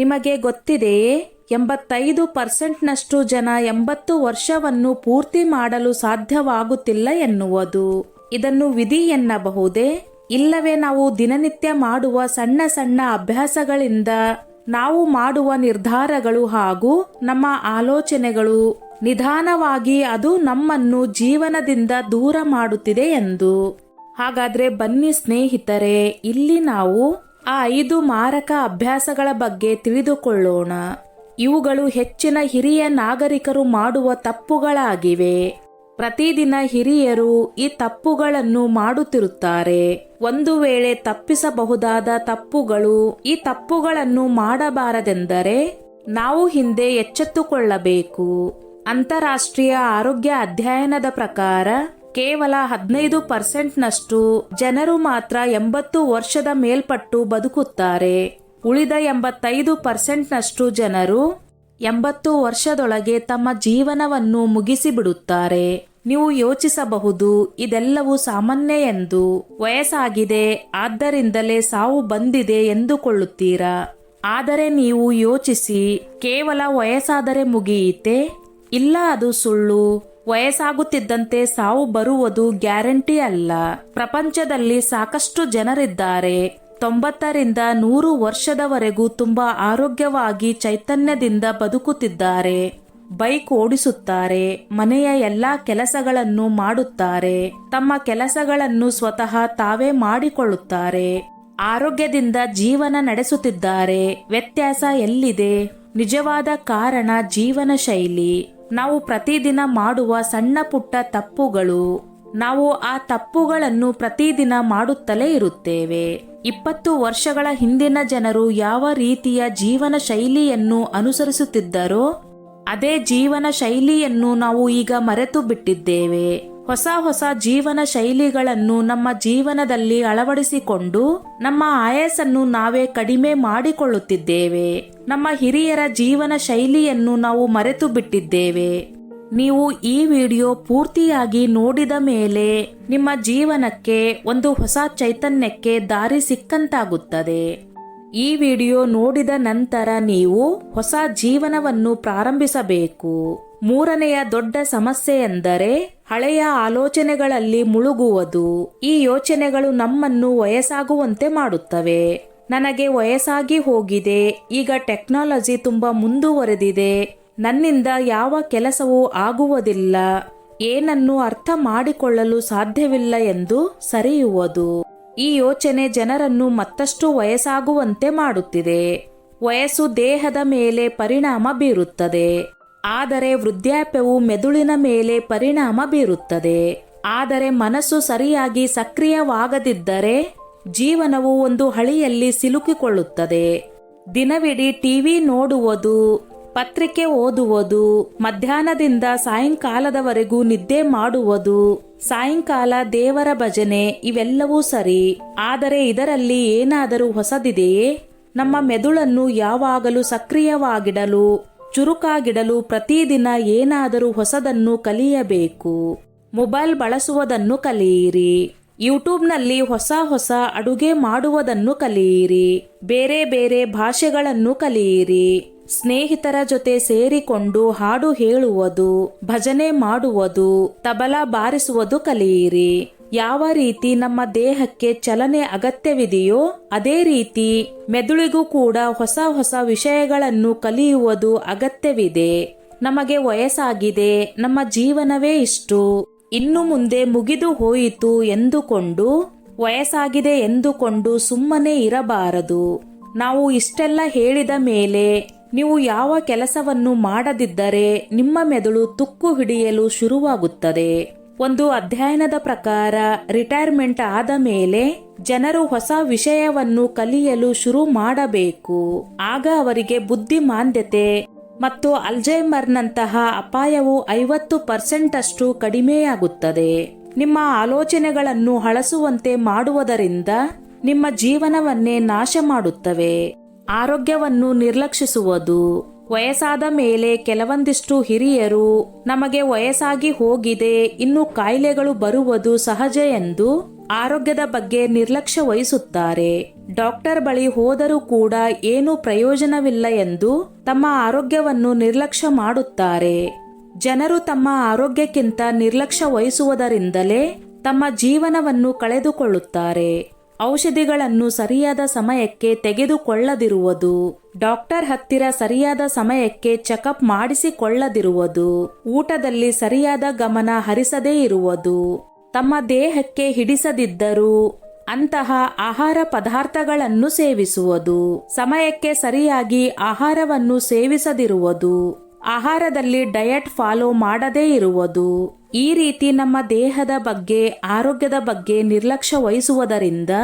ನಿಮಗೆ ಗೊತ್ತಿದೆಯೇ, 85% ಜನ 80 ವರ್ಷವನ್ನು ಪೂರ್ತಿ ಮಾಡಲು ಸಾಧ್ಯವಾಗುತ್ತಿಲ್ಲ ಎನ್ನುವುದು. ಇದನ್ನು ವಿಧಿ ಎನ್ನಬಹುದೇ? ಇಲ್ಲವೇ ನಾವು ದಿನನಿತ್ಯ ಮಾಡುವ ಸಣ್ಣ ಸಣ್ಣ ಅಭ್ಯಾಸಗಳಿಂದ, ನಾವು ಮಾಡುವ ನಿರ್ಧಾರಗಳು ಹಾಗೂ ನಮ್ಮ ಆಲೋಚನೆಗಳು ನಿಧಾನವಾಗಿ ಅದು ನಮ್ಮನ್ನು ಜೀವನದಿಂದ ದೂರ ಮಾಡುತ್ತಿದೆ ಎಂದು. ಹಾಗಾದ್ರೆ ಬನ್ನಿ ಸ್ನೇಹಿತರೆ, ಇಲ್ಲಿ ನಾವು ಆ 5 ಮಾರಕ ಅಭ್ಯಾಸಗಳ ಬಗ್ಗೆ ತಿಳಿದುಕೊಳ್ಳೋಣ. ಇವುಗಳು ಹೆಚ್ಚಿನ ಹಿರಿಯ ನಾಗರಿಕರು ಮಾಡುವ ತಪ್ಪುಗಳಾಗಿವೆ. ಪ್ರತಿದಿನ ಹಿರಿಯರು ಈ ತಪ್ಪುಗಳನ್ನು ಮಾಡುತ್ತಿರುತ್ತಾರೆ. ಒಂದು ವೇಳೆ ತಪ್ಪಿಸಬಹುದಾದ ತಪ್ಪುಗಳು, ಈ ತಪ್ಪುಗಳನ್ನು ಮಾಡಬಾರದೆಂದರೆ ನಾವು ಹಿಂದೆ ಎಚ್ಚೆತ್ತುಕೊಳ್ಳಬೇಕು. ಅಂತಾರಾಷ್ಟ್ರೀಯ ಆರೋಗ್ಯ ಅಧ್ಯಯನದ ಪ್ರಕಾರ ಕೇವಲ 15% ಜನರು ಮಾತ್ರ 80 ವರ್ಷದ ಮೇಲ್ಪಟ್ಟು ಬದುಕುತ್ತಾರೆ. ಉಳಿದ 85% ಜನರು 80 ವರ್ಷದೊಳಗೆ ತಮ್ಮ ಜೀವನವನ್ನು ಮುಗಿಸಿಬಿಡುತ್ತಾರೆ. ನೀವು ಯೋಚಿಸಬಹುದು, ಇದೆಲ್ಲವೂ ಸಾಮಾನ್ಯ ಎಂದು. ವಯಸ್ಸಾಗಿದೆ, ಆದ್ದರಿಂದಲೇ ಸಾವು ಬಂದಿದೆ ಎಂದುಕೊಳ್ಳುತ್ತೀರಾ. ಆದರೆ ನೀವು ಯೋಚಿಸಿ, ಕೇವಲ ವಯಸ್ಸಾದರೆ ಮುಗಿಯಿತೆ? ಇಲ್ಲ, ಅದು ಸುಳ್ಳು. ವಯಸ್ಸಾಗುತ್ತಿದ್ದಂತೆ ಸಾವು ಬರುವುದು ಗ್ಯಾರಂಟಿ ಅಲ್ಲ. ಪ್ರಪಂಚದಲ್ಲಿ ಸಾಕಷ್ಟು ಜನರಿದ್ದಾರೆ 90ರಿಂದ 100 ವರ್ಷದವರೆಗೂ ತುಂಬಾ ಆರೋಗ್ಯವಾಗಿ ಚೈತನ್ಯದಿಂದ ಬದುಕುತ್ತಿದ್ದಾರೆ. ಬೈಕ್ ಓಡಿಸುತ್ತಾರೆ, ಮನೆಯ ಎಲ್ಲಾ ಕೆಲಸಗಳನ್ನು ಮಾಡುತ್ತಾರೆ, ತಮ್ಮ ಕೆಲಸಗಳನ್ನು ಸ್ವತಃ ತಾವೇ ಮಾಡಿಕೊಳ್ಳುತ್ತಾರೆ, ಆರೋಗ್ಯದಿಂದ ಜೀವನ ನಡೆಸುತ್ತಿದ್ದಾರೆ. ವ್ಯತ್ಯಾಸ ಎಲ್ಲಿದೆ? ನಿಜವಾದ ಕಾರಣ ಜೀವನ ಶೈಲಿ. ನಾವು ಪ್ರತಿದಿನ ಮಾಡುವ ಸಣ್ಣ ಪುಟ್ಟ ತಪ್ಪುಗಳು. ನಾವು ಆ ತಪ್ಪುಗಳನ್ನು ಪ್ರತಿದಿನ ಮಾಡುತ್ತಲೇ ಇರುತ್ತೇವೆ. 20 ವರ್ಷಗಳ ಹಿಂದಿನ ಜನರು ಯಾವ ರೀತಿಯ ಜೀವನ ಶೈಲಿಯನ್ನು ಅನುಸರಿಸುತ್ತಿದ್ದರೋ ಅದೇ ಜೀವನ ಶೈಲಿಯನ್ನು ನಾವು ಈಗ ಮರೆತು ಬಿಟ್ಟಿದ್ದೇವೆ. ಹೊಸ ಜೀವನ ಶೈಲಿಗಳನ್ನು ನಮ್ಮ ಜೀವನದಲ್ಲಿ ಅಳವಡಿಸಿಕೊಂಡು ನಮ್ಮ ಆಯಸ್ಸನ್ನು ನಾವೇ ಕಡಿಮೆ ಮಾಡಿಕೊಳ್ಳುತ್ತಿದ್ದೇವೆ. ನಮ್ಮ ಹಿರಿಯರ ಜೀವನ ಶೈಲಿಯನ್ನು ನಾವು ಮರೆತು ಬಿಟ್ಟಿದ್ದೇವೆ. ನೀವು ಈ ವಿಡಿಯೋ ಪೂರ್ತಿಯಾಗಿ ನೋಡಿದ ಮೇಲೆ ನಿಮ್ಮ ಜೀವನಕ್ಕೆ ಒಂದು ಹೊಸ ಚೈತನ್ಯಕ್ಕೆ ದಾರಿ ಸಿಕ್ಕಂತಾಗುತ್ತದೆ. ಈ ವಿಡಿಯೋ ನೋಡಿದ ನಂತರ ನೀವು ಹೊಸ ಜೀವನವನ್ನು ಪ್ರಾರಂಭಿಸಬೇಕು. 3ನೆಯ ದೊಡ್ಡ ಸಮಸ್ಯೆ ಎಂದರೆ ಹಳೆಯ ಆಲೋಚನೆಗಳಲ್ಲಿ ಮುಳುಗುವುದು. ಈ ಯೋಚನೆಗಳು ನಮ್ಮನ್ನು ವಯಸ್ಸಾಗುವಂತೆ ಮಾಡುತ್ತವೆ. ನನಗೆ ವಯಸ್ಸಾಗಿ ಹೋಗಿದೆ, ಈಗ ಟೆಕ್ನಾಲಜಿ ತುಂಬಾ ಮುಂದುವರೆದಿದೆ, ನನ್ನಿಂದ ಯಾವ ಕೆಲಸವೂ ಆಗುವುದಿಲ್ಲ, ಏನನ್ನು ಅರ್ಥ ಮಾಡಿಕೊಳ್ಳಲು ಸಾಧ್ಯವಿಲ್ಲ ಎಂದು ಸರಿಯುವುದು. ಈ ಯೋಚನೆ ಜನರನ್ನು ಮತ್ತಷ್ಟು ವಯಸ್ಸಾಗುವಂತೆ ಮಾಡುತ್ತಿದೆ. ವಯಸ್ಸು ದೇಹದ ಮೇಲೆ ಪರಿಣಾಮ ಬೀರುತ್ತದೆ, ಆದರೆ ವೃದ್ಧಾಪ್ಯವು ಮೆದುಳಿನ ಮೇಲೆ ಪರಿಣಾಮ ಬೀರುತ್ತದೆ. ಆದರೆ ಮನಸ್ಸು ಸರಿಯಾಗಿ ಸಕ್ರಿಯವಾಗದಿದ್ದರೆ ಜೀವನವು ಒಂದು ಹಳಿಯಲ್ಲಿ ಸಿಲುಕಿಕೊಳ್ಳುತ್ತದೆ. ದಿನವಿಡೀ ಟಿವಿ ನೋಡುವುದು, ಪತ್ರಿಕೆ ಓದುವುದು, ಮಧ್ಯಾಹ್ನದಿಂದ ಸಾಯಂಕಾಲದವರೆಗೂ ನಿದ್ದೆ ಮಾಡುವುದು, ಸಾಯಂಕಾಲ ದೇವರ ಭಜನೆ, ಇವೆಲ್ಲವೂ ಸರಿ. ಆದರೆ ಇದರಲ್ಲಿ ಏನಾದರೂ ಹೊಸದಿದೆಯೇ? ನಮ್ಮ ಮೆದುಳನ್ನು ಯಾವಾಗಲೂ ಸಕ್ರಿಯವಾಗಿಡಲು, ಚುರುಕಾಗಿಡಲು ಪ್ರತಿದಿನ ಏನಾದರೂ ಹೊಸದನ್ನು ಕಲಿಯಬೇಕು. ಮೊಬೈಲ್ ಬಳಸುವುದನ್ನು ಕಲಿಯಿರಿ. ಯೂಟ್ಯೂಬ್ನಲ್ಲಿ ಹೊಸ ಅಡುಗೆ ಮಾಡುವುದನ್ನು ಕಲಿಯಿರಿ. ಬೇರೆ ಬೇರೆ ಭಾಷೆಗಳನ್ನು ಕಲಿಯಿರಿ. ಸ್ನೇಹಿತರ ಜೊತೆ ಸೇರಿಕೊಂಡು ಹಾಡು ಹೇಳುವುದು, ಭಜನೆ ಮಾಡುವುದು, ತಬಲಾ ಬಾರಿಸುವುದು ಕಲಿಯಿರಿ. ಯಾವ ರೀತಿ ನಮ್ಮ ದೇಹಕ್ಕೆ ಚಲನೆ ಅಗತ್ಯವಿದೆಯೋ ಅದೇ ರೀತಿ ಮೆದುಳಿಗೂ ಕೂಡ ಹೊಸ ವಿಷಯಗಳನ್ನು ಕಲಿಯುವುದು ಅಗತ್ಯವಿದೆ. ನಮಗೆ ವಯಸ್ಸಾಗಿದೆ, ನಮ್ಮ ಜೀವನವೇ ಇಷ್ಟು, ಇನ್ನು ಮುಂದೆ ಮುಗಿದು ಹೋಯಿತು ಎಂದುಕೊಂಡು, ವಯಸ್ಸಾಗಿದೆ ಎಂದುಕೊಂಡು ಸುಮ್ಮನೆ ಇರಬಾರದು. ನಾವು ಇಷ್ಟೆಲ್ಲ ಹೇಳಿದ ಮೇಲೆ ನೀವು ಯಾವ ಕೆಲಸವನ್ನು ಮಾಡದಿದ್ದರೆ ನಿಮ್ಮ ಮೆದುಳು ತುಕ್ಕು ಹಿಡಿಯಲು ಶುರುವಾಗುತ್ತದೆ. ಒಂದು ಅಧ್ಯಯನದ ಪ್ರಕಾರ ರಿಟೈರ್ಮೆಂಟ್ ಆದ ಮೇಲೆ ಜನರು ಹೊಸ ವಿಷಯವನ್ನು ಕಲಿಯಲು ಶುರು ಮಾಡಬೇಕು. ಆಗ ಅವರಿಗೆ ಬುದ್ಧಿಮಾಂದ್ಯತೆ ಮತ್ತು ಅಲ್ಝೈಮರ್ನಂತಹ ಅಪಾಯವು 50% ಕಡಿಮೆಯಾಗುತ್ತದೆ. ನಿಮ್ಮ ಆಲೋಚನೆಗಳನ್ನು ಹಳಸುವಂತೆ ಮಾಡುವುದರಿಂದ ನಿಮ್ಮ ಜೀವನವನ್ನೇ ನಾಶ ಮಾಡುತ್ತವೆ. ಆರೋಗ್ಯವನ್ನು ನಿರ್ಲಕ್ಷಿಸುವುದು. ವಯಸ್ಸಾದ ಮೇಲೆ ಕೆಲವೊಂದಿಷ್ಟು ಹಿರಿಯರು ನಮಗೆ ವಯಸ್ಸಾಗಿ ಹೋಗಿದೆ, ಇನ್ನು ಕಾಯಿಲೆಗಳು ಬರುವುದು ಸಹಜ ಎಂದು ಆರೋಗ್ಯದ ಬಗ್ಗೆ ನಿರ್ಲಕ್ಷ್ಯ ವಹಿಸುತ್ತಾರೆ. ಡಾಕ್ಟರ್ ಬಳಿ ಹೋದರೂ ಕೂಡ ಏನೂ ಪ್ರಯೋಜನವಿಲ್ಲ ಎಂದು ತಮ್ಮ ಆರೋಗ್ಯವನ್ನು ನಿರ್ಲಕ್ಷ್ಯ ಮಾಡುತ್ತಾರೆ. ಜನರು ತಮ್ಮ ಆರೋಗ್ಯಕ್ಕಿಂತ ನಿರ್ಲಕ್ಷ್ಯ ವಹಿಸುವುದರಿಂದಲೇ ತಮ್ಮ ಜೀವನವನ್ನು ಕಳೆದುಕೊಳ್ಳುತ್ತಾರೆ. ಔಷಧಿಗಳನ್ನು ಸರಿಯಾದ ಸಮಯಕ್ಕೆ ತೆಗೆದುಕೊಳ್ಳದಿರುವುದು, ಡಾಕ್ಟರ್ ಹತ್ತಿರ ಸರಿಯಾದ ಸಮಯಕ್ಕೆ ಚೆಕಪ್ ಮಾಡಿಸಿಕೊಳ್ಳದಿರುವುದು, ಊಟದಲ್ಲಿ ಸರಿಯಾದ ಗಮನ ಹರಿಸದೇ ಇರುವುದು, ತಮ್ಮ ದೇಹಕ್ಕೆ ಹಿಡಿಸದಿದ್ದರೂ ಅಂತಹ ಆಹಾರ ಪದಾರ್ಥಗಳನ್ನು ಸೇವಿಸುವುದು, ಸಮಯಕ್ಕೆ ಸರಿಯಾಗಿ ಆಹಾರವನ್ನು ಸೇವಿಸದಿರುವುದು, ಆಹಾರದಲ್ಲಿ ಡಯಟ್ ಫಾಲೋ ಮಾಡದೇ ಇರುವುದು, ಈ ರೀತಿ ನಮ್ಮ ದೇಹದ ಬಗ್ಗೆ ಆರೋಗ್ಯದ ಬಗ್ಗೆ ನಿರ್ಲಕ್ಷ್ಯ ವಹಿಸುವುದರಿಂದ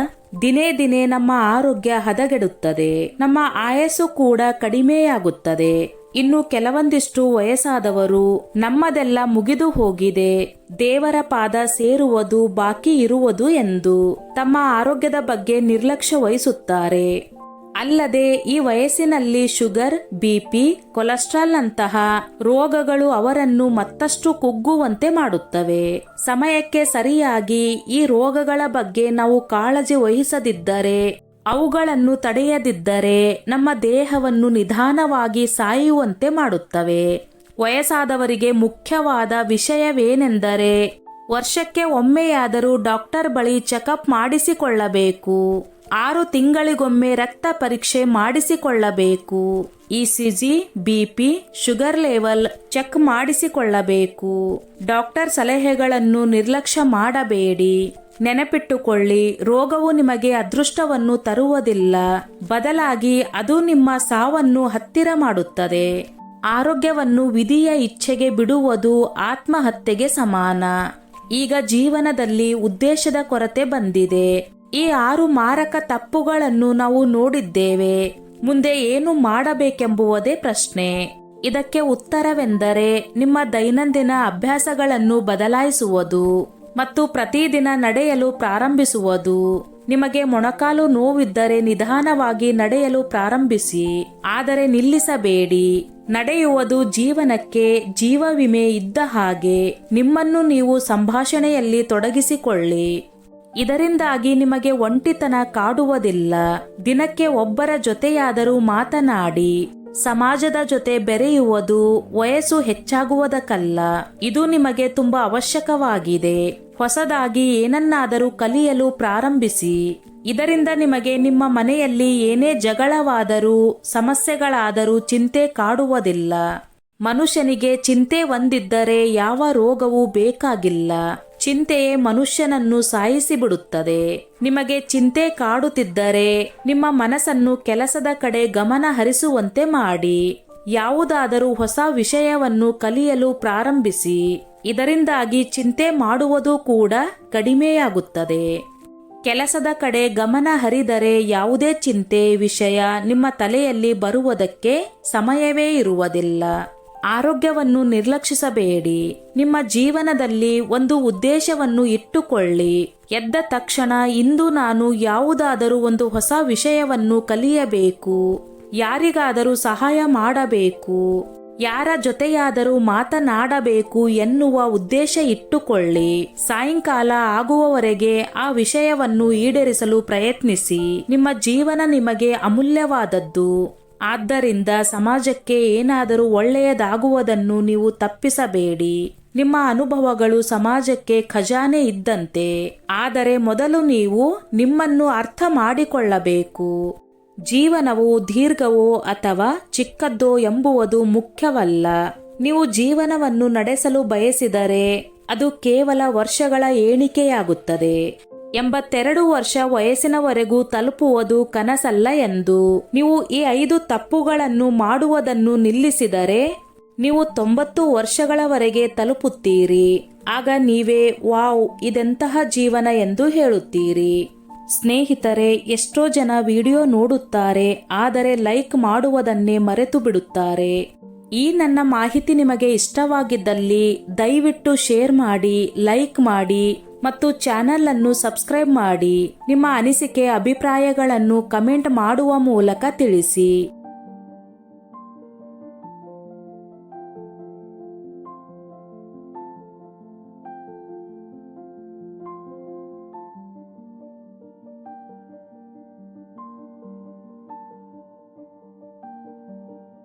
ದಿನೇ ದಿನೇ ನಮ್ಮ ಆರೋಗ್ಯ ಹದಗೆಡುತ್ತದೆ, ನಮ್ಮ ಆಯಸ್ಸು ಕೂಡ ಕಡಿಮೆಯಾಗುತ್ತದೆ. ಇನ್ನು ಕೆಲವೊಂದಿಷ್ಟು ವಯಸ್ಸಾದವರು ನಮ್ಮದೆಲ್ಲ ಮುಗಿದು ಹೋಗಿದೆ, ದೇವರ ಪಾದ ಸೇರುವುದು ಬಾಕಿ ಇರುವುದು ಎಂದು ತಮ್ಮ ಆರೋಗ್ಯದ ಬಗ್ಗೆ ನಿರ್ಲಕ್ಷ್ಯ ವಹಿಸುತ್ತಾರೆ. ಅಲ್ಲದೆ ಈ ವಯಸ್ಸಿನಲ್ಲಿ ಶುಗರ್, ಬಿಪಿ, ಕೊಲೆಸ್ಟ್ರಾಲ್ ನಂತಹ ರೋಗಗಳು ಅವರನ್ನು ಮತ್ತಷ್ಟು ಕುಗ್ಗುವಂತೆ ಮಾಡುತ್ತವೆ. ಸಮಯಕ್ಕೆ ಸರಿಯಾಗಿ ಈ ರೋಗಗಳ ಬಗ್ಗೆ ನಾವು ಕಾಳಜಿ ವಹಿಸದಿದ್ದರೆ, ಅವುಗಳನ್ನು ತಡೆಯದಿದ್ದರೆ ನಮ್ಮ ದೇಹವನ್ನು ನಿಧಾನವಾಗಿ ಸಾಯುವಂತೆ ಮಾಡುತ್ತವೆ. ವಯಸ್ಸಾದವರಿಗೆ ಮುಖ್ಯವಾದ ವಿಷಯವೇನೆಂದರೆ ವರ್ಷಕ್ಕೆ ಒಮ್ಮೆಯಾದರೂ ಡಾಕ್ಟರ್ ಬಳಿ ಚೆಕಪ್ ಮಾಡಿಸಿಕೊಳ್ಳಬೇಕು. 6 ತಿಂಗಳಿಗೊಮ್ಮೆ ರಕ್ತ ಪರೀಕ್ಷೆ ಮಾಡಿಸಿಕೊಳ್ಳಬೇಕು. ECG, BP, sugar level check ಮಾಡಿಸಿಕೊಳ್ಳಬೇಕು. ಡಾಕ್ಟರ್ ಸಲಹೆಗಳನ್ನು ನಿರ್ಲಕ್ಷ್ಯ ಮಾಡಬೇಡಿ. ನೆನಪಿಟ್ಟುಕೊಳ್ಳಿ, ರೋಗವು ನಿಮಗೆ ಅದೃಷ್ಟವನ್ನು ತರುವುದಿಲ್ಲ, ಬದಲಾಗಿ ಅದು ನಿಮ್ಮ ಸಾವನ್ನು ಹತ್ತಿರ ಮಾಡುತ್ತದೆ. ಆರೋಗ್ಯವನ್ನು ವಿಧಿಯ ಇಚ್ಛೆಗೆ ಬಿಡುವುದು ಆತ್ಮಹತ್ಯೆಗೆ ಸಮಾನ. ಈಗ ಜೀವನದಲ್ಲಿ ಉದ್ದೇಶದ ಕೊರತೆ ಬಂದಿದೆ. ಈ 6 ಮಾರಕ ತಪ್ಪುಗಳನ್ನು ನಾವು ನೋಡಿದ್ದೇವೆ. ಮುಂದೆ ಏನು ಮಾಡಬೇಕೆಂಬುವುದೇ ಪ್ರಶ್ನೆ. ಇದಕ್ಕೆ ಉತ್ತರವೆಂದರೆ ನಿಮ್ಮ ದೈನಂದಿನ ಅಭ್ಯಾಸಗಳನ್ನು ಬದಲಾಯಿಸುವುದು ಮತ್ತು ಪ್ರತಿದಿನ ನಡೆಯಲು ಪ್ರಾರಂಭಿಸುವುದು. ನಿಮಗೆ ಮೊಣಕಾಲು ನೋವಿದ್ದರೆ ನಿಧಾನವಾಗಿ ನಡೆಯಲು ಪ್ರಾರಂಭಿಸಿ, ಆದರೆ ನಿಲ್ಲಿಸಬೇಡಿ. ನಡೆಯುವುದು ಜೀವನಕ್ಕೆ ಜೀವ ವಿಮೆ ಇದ್ದ ಹಾಗೆ. ನಿಮ್ಮನ್ನು ನೀವು ಸಂಭಾಷಣೆಯಲ್ಲಿ ತೊಡಗಿಸಿಕೊಳ್ಳಿ. ಇದರಿಂದಾಗಿ ನಿಮಗೆ ಒಂಟಿತನ ಕಾಡುವುದಿಲ್ಲ. ದಿನಕ್ಕೆ ಒಬ್ಬರ ಜೊತೆಯಾದರೂ ಮಾತನಾಡಿ. ಸಮಾಜದ ಜೊತೆ ಬೆರೆಯುವುದು ವಯಸ್ಸು ಹೆಚ್ಚಾಗುವುದಕ್ಕಲ್ಲ, ಇದು ನಿಮಗೆ ತುಂಬಾ ಅವಶ್ಯಕವಾಗಿದೆ. ಹೊಸದಾಗಿ ಏನನ್ನಾದರೂ ಕಲಿಯಲು ಪ್ರಾರಂಭಿಸಿ. ಇದರಿಂದ ನಿಮಗೆ ನಿಮ್ಮ ಮನೆಯಲ್ಲಿ ಏನೇ ಜಗಳವಾದರೂ ಸಮಸ್ಯೆಗಳಾದರೂ ಚಿಂತೆ ಕಾಡುವುದಿಲ್ಲ. ಮನುಷ್ಯನಿಗೆ ಚಿಂತೆ ಒಂದಿದ್ದರೆ ಯಾವ ರೋಗವೂ ಬೇಕಾಗಿಲ್ಲ. ಚಿಂತೆಯೇ ಮನುಷ್ಯನನ್ನು ಸಾಯಿಸಿಬಿಡುತ್ತದೆ. ನಿಮಗೆ ಚಿಂತೆ ಕಾಡುತ್ತಿದ್ದರೆ ನಿಮ್ಮ ಮನಸ್ಸನ್ನು ಕೆಲಸದ ಕಡೆ ಗಮನ ಹರಿಸುವಂತೆ ಮಾಡಿ. ಯಾವುದಾದರೂ ಹೊಸ ವಿಷಯವನ್ನು ಕಲಿಯಲು ಪ್ರಾರಂಭಿಸಿ. ಇದರಿಂದಾಗಿ ಚಿಂತೆ ಮಾಡುವುದು ಕೂಡ ಕಡಿಮೆಯಾಗುತ್ತದೆ. ಕೆಲಸದ ಕಡೆ ಗಮನ ಹರಿದರೆ ಯಾವುದೇ ಚಿಂತೆ ವಿಷಯ ನಿಮ್ಮ ತಲೆಯಲ್ಲಿ ಬರುವುದಕ್ಕೆ ಸಮಯವೇ ಇರುವುದಿಲ್ಲ. ಆರೋಗ್ಯವನ್ನು ನಿರ್ಲಕ್ಷಿಸಬೇಡಿ. ನಿಮ್ಮ ಜೀವನದಲ್ಲಿ ಒಂದು ಉದ್ದೇಶವನ್ನು ಇಟ್ಟುಕೊಳ್ಳಿ. ಎದ್ದ ತಕ್ಷಣ ಇಂದು ನಾನು ಯಾವುದಾದರೂ ಒಂದು ಹೊಸ ವಿಷಯವನ್ನು ಕಲಿಯಬೇಕು, ಯಾರಿಗಾದರೂ ಸಹಾಯ ಮಾಡಬೇಕು, ಯಾರ ಜೊತೆಯಾದರೂ ಮಾತನಾಡಬೇಕು ಎನ್ನುವ ಉದ್ದೇಶ ಇಟ್ಟುಕೊಳ್ಳಿ. ಸಾಯಂಕಾಲ ಆಗುವವರೆಗೆ ಆ ವಿಷಯವನ್ನು ಈಡೇರಿಸಲು ಪ್ರಯತ್ನಿಸಿ. ನಿಮ್ಮ ಜೀವನ ನಿಮಗೆ ಅಮೂಲ್ಯವಾದದ್ದು. ಆದ್ದರಿಂದ ಸಮಾಜಕ್ಕೆ ಏನಾದರೂ ಒಳ್ಳೆಯದಾಗುವುದನ್ನು ನೀವು ತಪ್ಪಿಸಬೇಡಿ. ನಿಮ್ಮ ಅನುಭವಗಳು ಸಮಾಜಕ್ಕೆ ಖಜಾನೆ ಇದ್ದಂತೆ. ಆದರೆ ಮೊದಲು ನೀವು ನಿಮ್ಮನ್ನು ಅರ್ಥ ಮಾಡಿಕೊಳ್ಳಬೇಕು. ಜೀವನವು ದೀರ್ಘವೋ ಅಥವಾ ಚಿಕ್ಕದ್ದೋ ಎಂಬುವುದು ಮುಖ್ಯವಲ್ಲ. ನೀವು ಜೀವನವನ್ನು ನಡೆಸಲು ಬಯಸಿದರೆ ಅದು ಕೇವಲ ವರ್ಷಗಳ ಎಣಿಕೆಯಾಗುತ್ತದೆ. 82 ವರ್ಷ ವಯಸ್ಸಿನವರೆಗೂ ತಲುಪುವುದು ಕನಸಲ್ಲ ಎಂದು ನೀವು ಈ 5 ತಪ್ಪುಗಳನ್ನು ಮಾಡುವುದನ್ನು ನಿಲ್ಲಿಸಿದರೆ ನೀವು 90 ವರ್ಷಗಳವರೆಗೆ ತಲುಪುತ್ತೀರಿ. ಆಗ ನೀವೇ ವಾವ್, ಇದೆಂತಹ ಜೀವನ ಎಂದು ಹೇಳುತ್ತೀರಿ. ಸ್ನೇಹಿತರೆ, ಎಷ್ಟೋ ಜನ ವಿಡಿಯೋ ನೋಡುತ್ತಾರೆ, ಆದರೆ ಲೈಕ್ ಮಾಡುವುದನ್ನೇ ಮರೆತು ಬಿಡುತ್ತಾರೆ. ಈ ನನ್ನ ಮಾಹಿತಿ ನಿಮಗೆ ಇಷ್ಟವಾಗಿದ್ದಲ್ಲಿ ದಯವಿಟ್ಟು ಶೇರ್ ಮಾಡಿ, ಲೈಕ್ ಮಾಡಿ ಮತ್ತು ಚಾನೆಲ್ ಅನ್ನು ಸಬ್ಸ್ಕ್ರೈಬ್ ಮಾಡಿ. ನಿಮ್ಮ ಅನಿಸಿಕೆ ಅಭಿಪ್ರಾಯಗಳನ್ನು ಕಮೆಂಟ್ ಮಾಡುವ ಮೂಲಕ ತಿಳಿಸಿ.